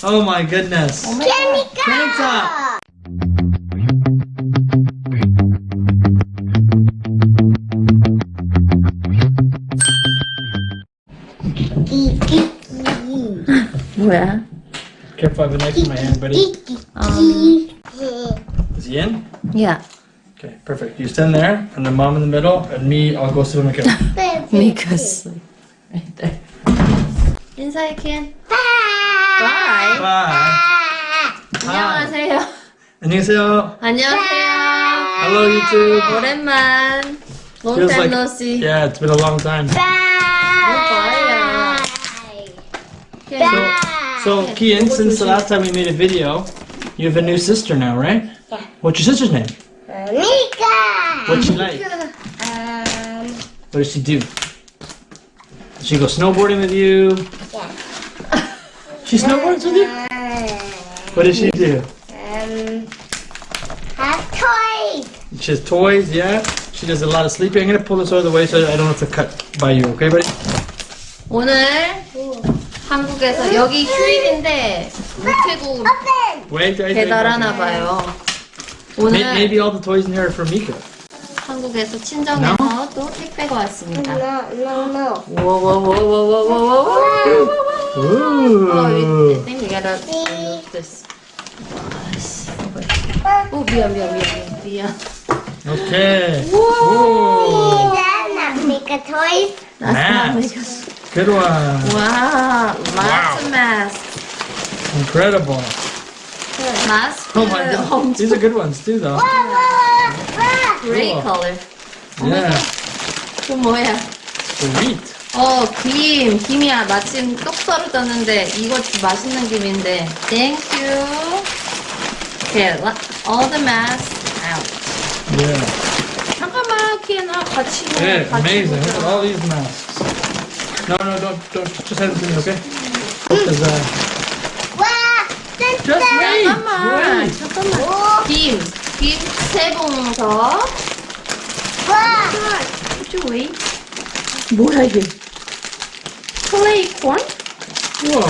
Oh my goodness. 케미카. 뭐야? Careful, I have a knife in my hand, buddy. Is he in? Yeah. Okay, perfect. You stand there, and then mom in the middle, and me, I'll go sit on the couch. Make us sleep. Right there. 인사해, 켄. Bye. Bye. 안녕하세요. 안녕하세요. 안녕하세요. Hello, YouTube. 오랜만. Long Feels time like- no see. Yeah, it's been a long time. Bye. So, Kian, since the last time we made a video, you have a new sister now, right? Yeah. What's your sister's name? Mika. What's she like? What does she do? Does she go snowboarding with you? Yeah. She snowboards with you? What does she do? Have toys. She has toys, yeah? She does a lot of sleeping. I'm gonna pull this out of the way so I don't have to cut by you, okay, buddy? 오늘 한국에서 여기 휴일인데 우체국 Wait, 배달하나 봐요. 오늘 Maybe all the toys in here are for Mika. 한국에서 친정에서 또 택배가 왔습니다. No. 와와와와와와와. Ooh. I think we gotta remove this. 오 미안. Okay. 오. That's not Mika toys. Masks. Good one. 와, lots of masks. Incredible. 마스크 Oh my god. These are good ones too, though. gray Cool. color. Yeah. 그 뭐야? Sweet. 김이야. 마침 똑 떨어졌는데 이거 맛있는 김인데. Thank you. Okay, all the masks out. Yeah. 잠깐만, 키나 같이 Yeah, 같이 amazing. Look at 보자. all these masks. No, don't. Just hand it to me, okay? Because, just wait. 잠깐만. 김 세 봉서. 좀 왜? 뭐야 이게? Clay corn? Whoa.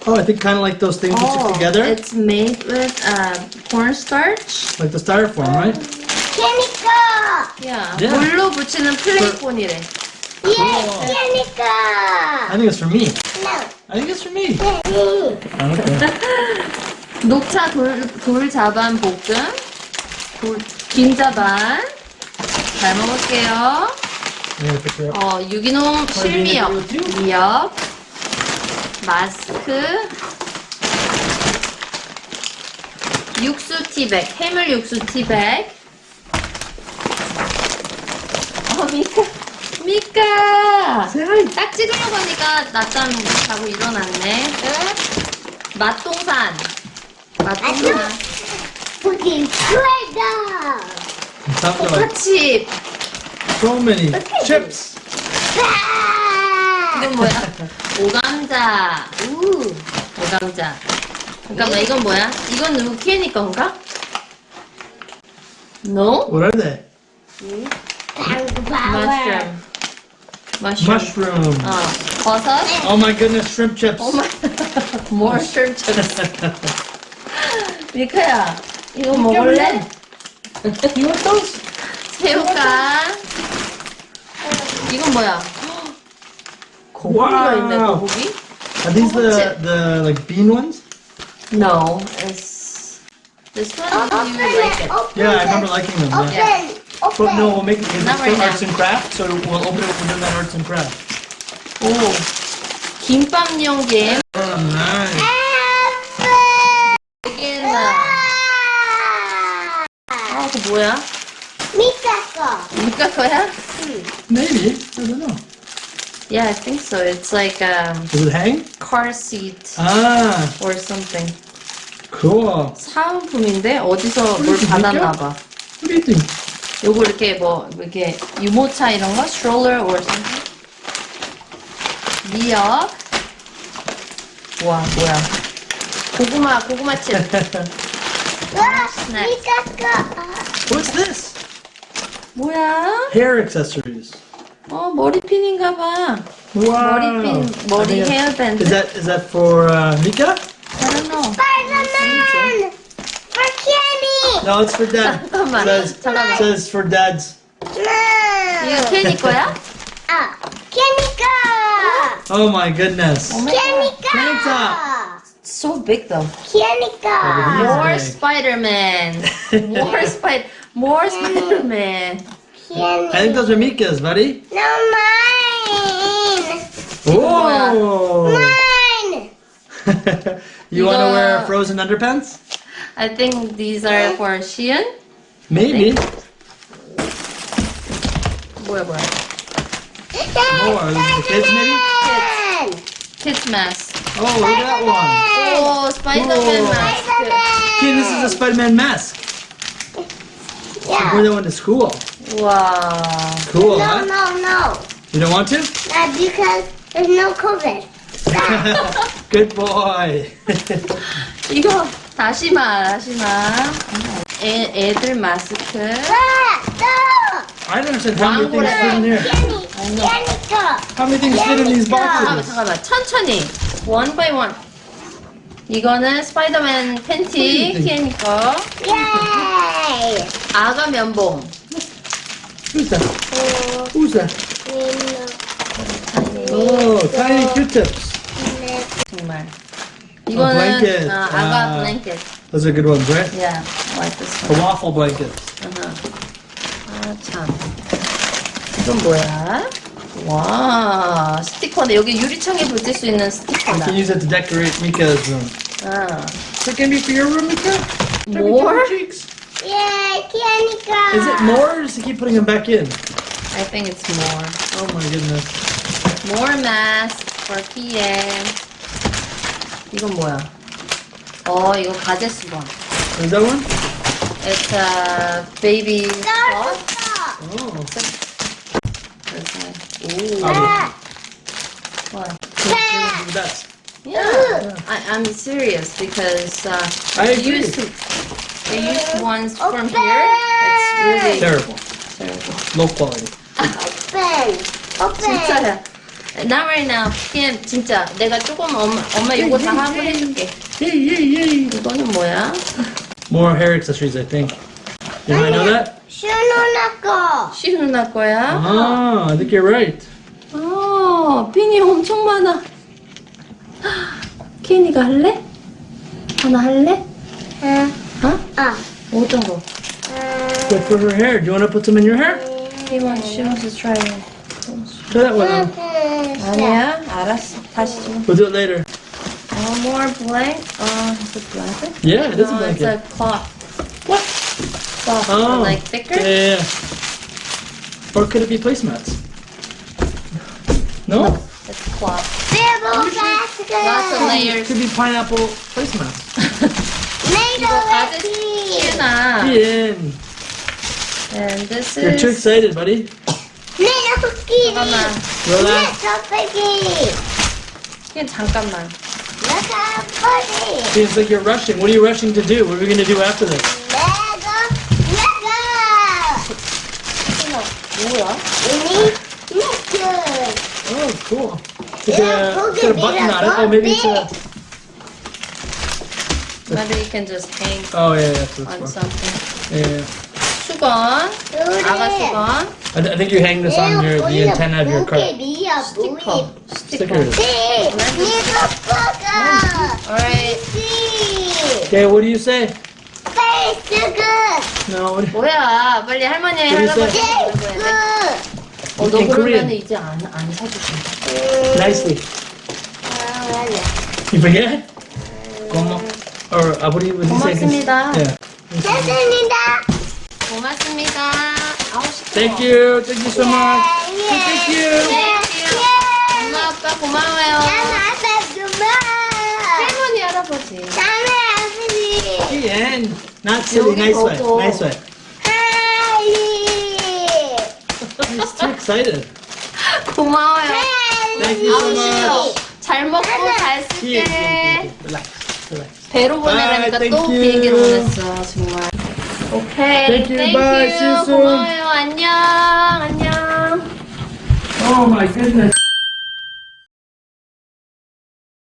Oh, I think kind of like those things you stick together. It's made with cornstarch. Like the styrofoam, right? 케미카. Yeah. Yeah. 물로 붙이는 플레이콘이래. 케미카. I think it's for me. No. I think it's for me. Oh, okay. 녹차 돌자반 볶음. 김자반. 잘 먹을게요. I'm gonna pick her up. 유기농 실미역. 미역. 마스크. 육수 티백. 해물 육수 티백. 미카! 딱 찍으려고 하니까 낮잠 자고 일어났네. 맛동산. Fucking trigger. Sounds like 칩. so many chips. 이건 뭐야? 오감자. 오감자. 잠깐만, 이건 뭐야? 이건 루키니 건가? No? What are they? Mushroom. Mushroom. 버섯. Oh my goodness, shrimp chips. More shrimp chips. 미카야, 이거 먹을래? You want those? 새우깡. 이건 뭐야? 고기가 있네, Wow. 고기? Are these the like bean ones? No, it's this one. You like it? Yeah, I remember liking them. Yeah. But no, we'll make it because Not it's right arts now. and craft, so we'll open it within that arts and craft. 오, 김밥용 잼. Oh, nice. 여기는 그거 뭐야? 미카 거. 미카 거야? Maybe. I don't know. Yeah, I think so. It's like Does it hang? car seat Ah, or something. cool. 사은품인데 어디서 뭘 이렇게 받았나 느껴? 봐. What do you think? 요거 이렇게 이렇게 유모차 이런 거? stroller or something? 미역. 와, 뭐야. 고구마 칩. 미카 거. What's this? 뭐야? Hair accessories. 머리핀인가 봐. Wow. 머리핀, 머리 I think 헤어밴드. Is that for Mika? No, it's for dad. 잠깐만. 잠깐만. Says for dads. 이거 케니 거야? 아, 캐니까. Oh my goodness. Oh my god. 캐니까. So big though. 캐니까. More big. Spider-Man. More Spider-Man. I think those are Mika's, buddy. No, mine. Whoa! Mine. You want to 이거- wear frozen underpants? I think these are for Shein. Maybe. 뭐야? More. Are these for kids, maybe? Kids mask. Oh, look at that one. Oh, Spider-Man Whoa. mask. Okay, this is a Spider-Man mask. Yeah. Wear that one to school. Wow. Cool, No, huh? no. You don't want to? Because there's no COVID. Good boy. 이거 다시마. 애들 마스크. I don't understand how many things fit in here. 캐니까. How many things fit in these boxes? 잠깐만. 천천히. One by one. 이거는 스파이더맨 팬티 키엔 거. Yay. 아가 면봉. Who's that? Who's that? Oh, tiny Q-tips. 정말. blanket. 이거는 아가 Ah. 블랭켓. Those are good ones, right? Yeah, like this A one. waffle blanket. 아 참. 이건 뭐야? 와 스티커네. 여기 유리창에 붙일 수 있는 You 스티커다. can use it to decorate Mika's room. 아. So it can be for your room, Mika? More? Cheeks. Yay, 캐니까. Is it more or does he keep putting them back in? I think it's more. Oh my goodness. More mask for PM. 이건 뭐야? 이거 가제 수건. Is that one? It's a baby cloth. Oh. Ooh. Ah. What? The best. Yeah, I'm serious because I agree. they used ones from here. It's really Terrible. terrible. Low quality. Open. 진짜야. Not right now. 그냥 진짜 내가 조금 엄마 이거 다 하고 해줄게. Yay. 이거는 뭐야? More hair accessories, I think. Did I know that? 슈누나 거. 시 누나 거야? Ah, I think you're right. 핀이 엄청 많아. 케니가 할래? 하나 할래? 어? 어떤 거? Good for her hair. Do you want to put some in your hair? She wants to try it. Try that one on. 아니야, 알았어. 다시 좀. We'll do it later. More blank. Is it blanket? Yeah, it is a No, it's blanket. a cloth. What? Cloth, Oh. like thicker. Yeah. Or could it be placemats? No? It's cloth. Lots Lots of It layers. could be pineapple placemats. 이거 가지 시나. Ian, And this you're too is. excited, buddy. 잠깐만. Relax. 그냥 잠깐만. Seems like you're rushing. What are you rushing to do? What are we going to do after this? 뭐야? Oh, cool. It's got a button on it. Oh, maybe it's a... Maybe you can just hang Oh, yeah, that's what on it's for. something. Yeah. 수건. 아가 수건. I think you hang this on the antenna of your car. 스티커. Stickers. Alright. Okay, what do you say? No, what do you... 뭐야? 빨리 할머니 What do you 할아버지. say? 너 In 그러면 Korean. 이제 안 사줄 거야. Nicely. You forget? Como? Or what do you say? 고맙습니다. Yeah. 고맙습니다. 아우 시끄러워. Thank you. Thank you so much. Thank you. 엄마 아빠 고마워요. 할머니 할아버지. Ian. Not silly. 여기 Nice way. 보고. Nice way. He's too excited. 고마워요. Thank you so 아우 싫어. much. 잘 먹고 잘 Ian, 쓸게. relax. Relax. 배로 보내라니까 Bye, 또 thank you. 비행기로 보냈어 정말. 오케이. Thank you, bye, see you soon. 고마워요. 안녕. 안녕. Oh my goodness.